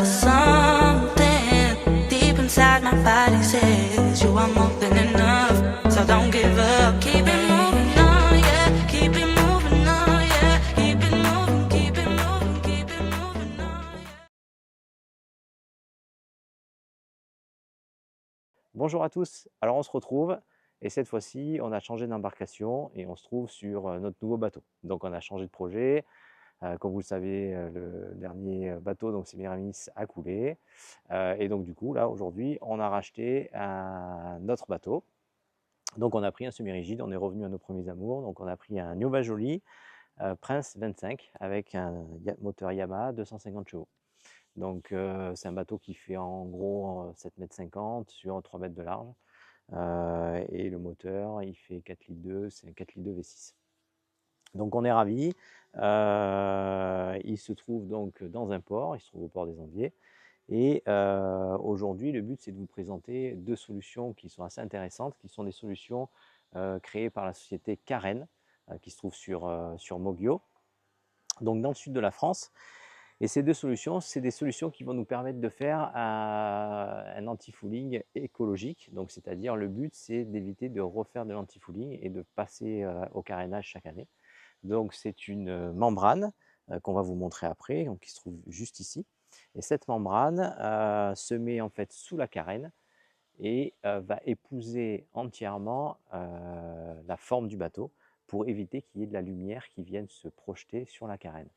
for something deep inside my body says you are more than enough. So don't give up, keep it moving on, yeah, keep it moving on, yeah, keep it moving, keep it moving, keep it moving on. Bonjour à tous, alors on se retrouve et cette fois-ci on a changé d'embarcation et on se trouve sur notre nouveau bateau. Donc on a changé de projet, comme vous le savez le dernier bateau, donc Semiramis, a coulé et donc du coup là aujourd'hui on a racheté un autre bateau. Donc on a pris un semi-rigide, on est revenu à nos premiers amours, donc on a pris un Nova Jolie Prince 25 avec un moteur Yamaha 250 chevaux. Donc c'est un bateau qui fait en gros 7,50 m sur 3 mètres de large. Et le moteur, il fait 4,2 litres, c'est un 4,2 litres V6. Donc on est ravis. Il se trouve donc dans un port, il se trouve au port des Andiers. Et aujourd'hui, le but, c'est de vous présenter deux solutions qui sont assez intéressantes, qui sont des solutions créées par la société Karen, qui se trouve sur Moggio, donc dans le sud de la France. Et ces deux solutions, c'est des solutions qui vont nous permettre de faire un anti-fouling écologique. Donc, c'est-à-dire, le but, c'est d'éviter de refaire de l'anti-fouling et de passer au carénage chaque année. Donc, c'est une membrane qu'on va vous montrer après, donc, qui se trouve juste ici. Et cette membrane se met en fait sous la carène et va épouser entièrement la forme du bateau pour éviter qu'il y ait de la lumière qui vienne se projeter sur la carène.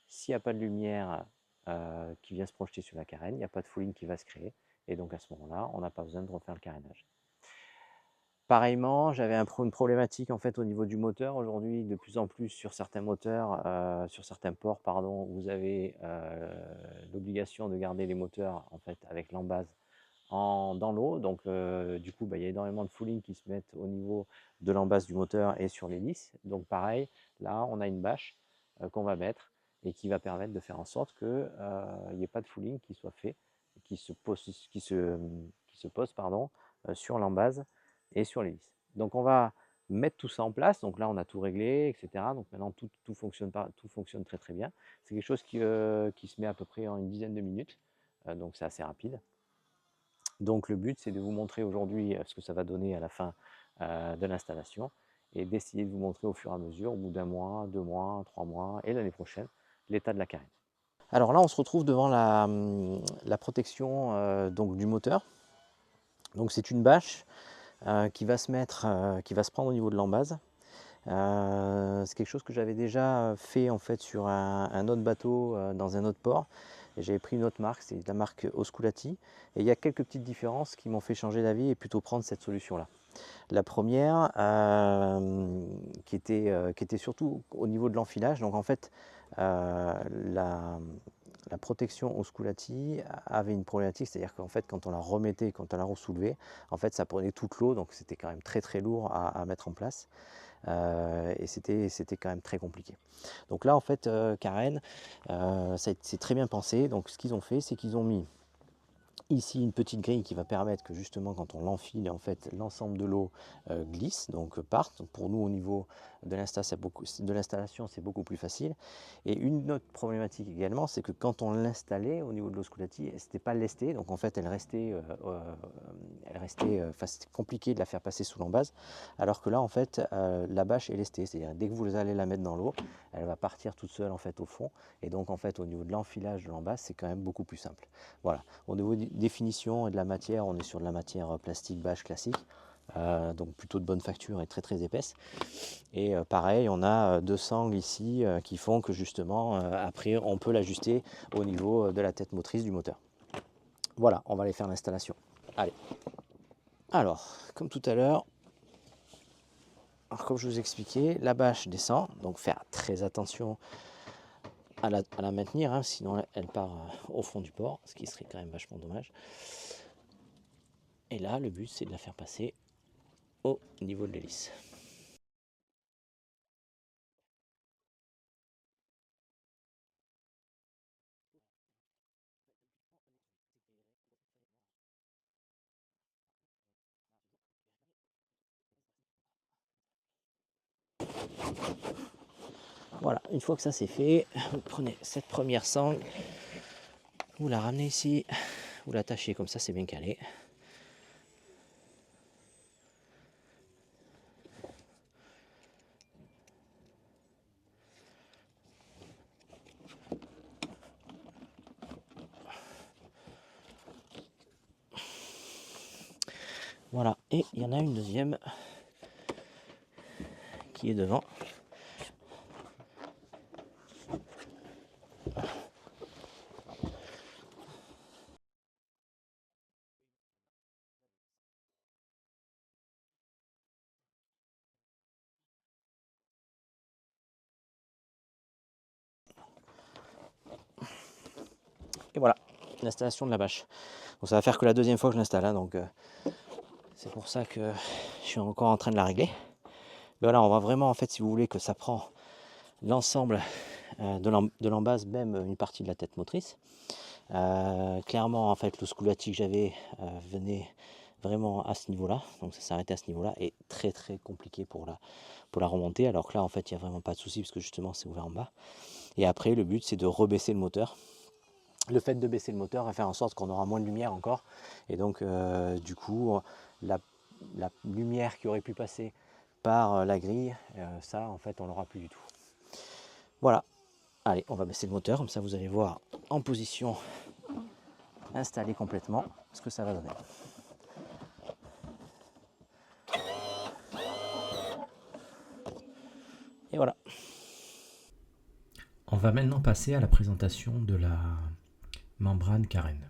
S'il n'y a pas de lumière qui vient se projeter sur la carène, il n'y a pas de fouling qui va se créer. Et donc à ce moment-là, on n'a pas besoin de refaire le carénage. Pareillement, j'avais une problématique en fait au niveau du moteur. Aujourd'hui, de plus en plus sur certains moteurs, sur certains ports, pardon, vous avez l'obligation de garder les moteurs en fait avec l'embase dans l'eau. Donc du coup, il y a énormément de fouling qui se mettent au niveau de l'embase du moteur et sur l'hélice. Donc pareil, là, on a une bâche qu'on va mettre et qui va permettre de faire en sorte qu'il n'y ait pas de fouling qui soit fait, qui se pose sur l'embase et sur l'hélice. Donc on va mettre tout ça en place. Donc là, on a tout réglé, etc. Donc maintenant, tout fonctionne très très bien. C'est quelque chose qui se met à peu près en une dizaine de minutes. Donc c'est assez rapide. Donc le but, c'est de vous montrer aujourd'hui ce que ça va donner à la fin de l'installation et d'essayer de vous montrer au fur et à mesure, au bout d'un mois, 2 mois, 3 mois et l'année prochaine, l'état de la carène. Alors là, on se retrouve devant la protection donc du moteur. Donc c'est une bâche qui va se prendre au niveau de l'embase. C'est quelque chose que j'avais déjà fait en fait sur un autre bateau dans un autre port. J'avais pris une autre marque, c'est la marque Osculati. Et il y a quelques petites différences qui m'ont fait changer d'avis et plutôt prendre cette solution-là. La première, qui était surtout au niveau de l'enfilage. Donc en fait, la protection Osculati avait une problématique, c'est-à-dire qu'en fait, quand on la remettait, quand on la ressoulevait, en fait, ça prenait toute l'eau, donc c'était quand même très très lourd à mettre en place. Et c'était quand même très compliqué. Donc là, en fait, Karen, c'est très bien pensé. Donc ce qu'ils ont fait, c'est qu'ils ont mis ici une petite grille qui va permettre que justement quand on l'enfile, en fait, l'ensemble de l'eau glisse, donc parte. Donc pour nous, au niveau de l'installation, c'est beaucoup plus facile. Et une autre problématique également, c'est que quand on l'installait au niveau de l'Osculati, ce n'était pas lesté, donc en fait elle restait, c'était compliqué de la faire passer sous l'embase, alors que là en fait la bâche est lestée, c'est-à-dire dès que vous allez la mettre dans l'eau, elle va partir toute seule en fait au fond, et donc en fait au niveau de l'enfilage de l'embase, c'est quand même beaucoup plus simple. Voilà. Au niveau de définition et de la matière, on est sur de la matière plastique bâche classique. Donc plutôt de bonne facture et très très épaisse. Et pareil, on a deux sangles ici qui font que justement après on peut l'ajuster au niveau de la tête motrice du moteur. Voilà, on va aller faire l'installation. Allez. Alors, comme tout à l'heure, comme je vous expliquais, la bâche descend, donc faire très attention à la maintenir, hein, sinon elle part au fond du port, ce qui serait quand même vachement dommage. Et là, le but, c'est de la faire passer au niveau de l'hélice. Voilà, une fois que ça c'est fait, vous prenez cette première sangle, Vous la ramenez ici, vous l'attachez comme ça, c'est bien calé. Voilà, et il y en a une deuxième qui est devant. Et voilà, l'installation de la bâche. Donc ça va faire que la deuxième fois que je l'installe, hein, donc c'est pour ça que je suis encore en train de la régler. Mais voilà, on va vraiment, en fait, si vous voulez, que ça prend l'ensemble de l'embase, même une partie de la tête motrice. Clairement, en fait, le scoulati que j'avais venait vraiment à ce niveau-là, donc ça s'arrêtait à ce niveau-là, et très très compliqué pour la remonter, alors que là, en fait, il n'y a vraiment pas de souci, parce que justement, c'est ouvert en bas. Et après, le but, c'est de rebaisser le moteur. Le fait de baisser le moteur va faire en sorte qu'on aura moins de lumière encore, et donc du coup la lumière qui aurait pu passer par la grille, ça en fait on l'aura plus du tout. Voilà, allez, on va baisser le moteur, comme ça vous allez voir en position installée complètement ce que ça va donner. Et voilà. On va maintenant passer à la présentation de la membrane carène.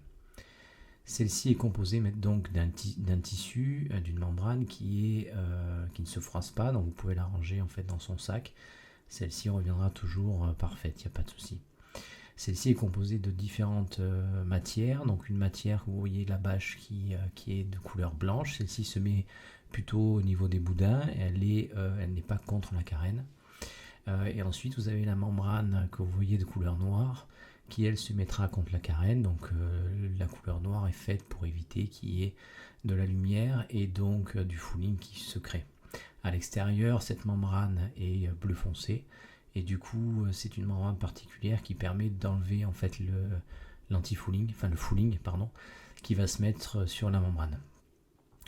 Celle-ci est composée donc d'un tissu, d'une membrane qui ne se froisse pas, donc vous pouvez la ranger en fait dans son sac. Celle-ci reviendra toujours parfaite, il n'y a pas de souci. Celle-ci est composée de différentes matières, donc une matière, vous voyez la bâche qui est de couleur blanche, celle-ci se met plutôt au niveau des boudins, elle n'est pas contre la carène. Et ensuite vous avez la membrane que vous voyez de couleur noire, qui elle se mettra contre la carène, donc la couleur noire est faite pour éviter qu'il y ait de la lumière et donc du fouling qui se crée. À l'extérieur, cette membrane est bleu foncé, et du coup c'est une membrane particulière qui permet d'enlever en fait l'anti-fouling, enfin le fouling pardon, qui va se mettre sur la membrane.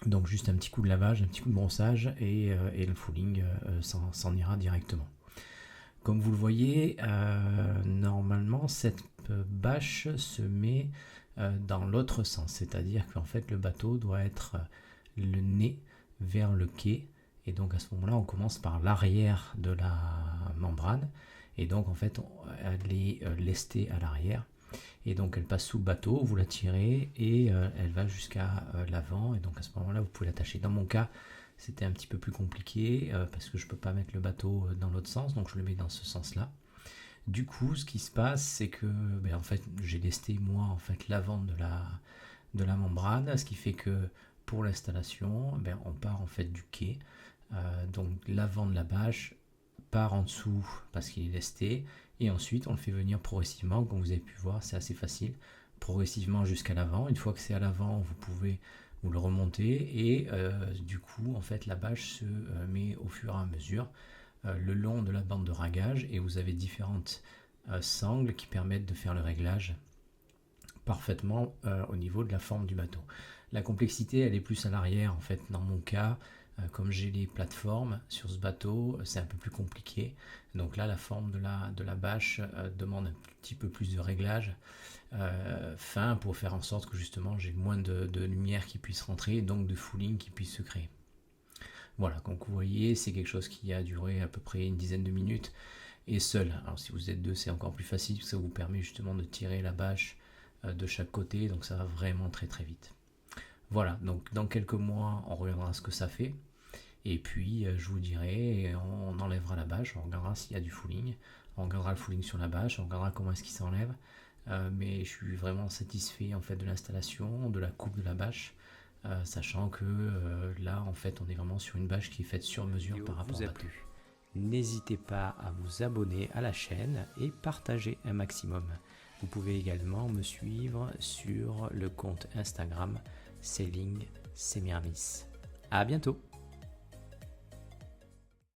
Donc juste un petit coup de lavage, un petit coup de brossage et le fouling s'en ira directement. Comme vous le voyez, normalement cette bâche se met dans l'autre sens, c'est-à-dire qu'en fait le bateau doit être le nez vers le quai, et donc à ce moment-là on commence par l'arrière de la membrane, et donc en fait elle est lestée à l'arrière, et donc elle passe sous le bateau, vous la tirez et elle va jusqu'à l'avant, et donc à ce moment-là vous pouvez l'attacher. Dans mon cas, c'était un petit peu plus compliqué parce que je ne peux pas mettre le bateau dans l'autre sens, donc je le mets dans ce sens-là. Du coup, ce qui se passe, c'est que en fait, j'ai lesté moi en fait l'avant de la membrane, ce qui fait que pour l'installation, on part en fait du quai, donc l'avant de la bâche part en dessous parce qu'il est lesté, et ensuite on le fait venir progressivement, comme vous avez pu voir, c'est assez facile, progressivement jusqu'à l'avant. Une fois que c'est à l'avant, vous le remontez, et du coup en fait la bâche se met au fur et à mesure le long de la bande de ragage, et vous avez différentes sangles qui permettent de faire le réglage parfaitement au niveau de la forme du bateau. La complexité elle est plus à l'arrière en fait. Dans mon cas, comme j'ai les plateformes sur ce bateau, c'est un peu plus compliqué. Donc là la forme de la bâche demande un petit peu plus de réglage fin pour faire en sorte que justement j'ai moins de lumière qui puisse rentrer, et donc de fouling qui puisse se créer. Voilà, donc vous voyez, c'est quelque chose qui a duré à peu près une dizaine de minutes, et seul. Alors si vous êtes deux, c'est encore plus facile, parce que ça vous permet justement de tirer la bâche de chaque côté, donc ça va vraiment très très vite. Voilà, donc dans quelques mois on reviendra à ce que ça fait, et puis je vous dirai, on enlèvera la bâche, on regardera s'il y a du fouling, on regardera le fouling sur la bâche, on regardera comment est-ce qu'il s'enlève. Mais je suis vraiment satisfait en fait de l'installation, de la coupe de la bâche, sachant que là en fait on est vraiment sur une bâche qui est faite sur mesure par rapport au bateau. N'hésitez pas à vous abonner à la chaîne et partager un maximum. Vous pouvez également me suivre sur le compte Instagram Sailing Semiramis. À bientôt.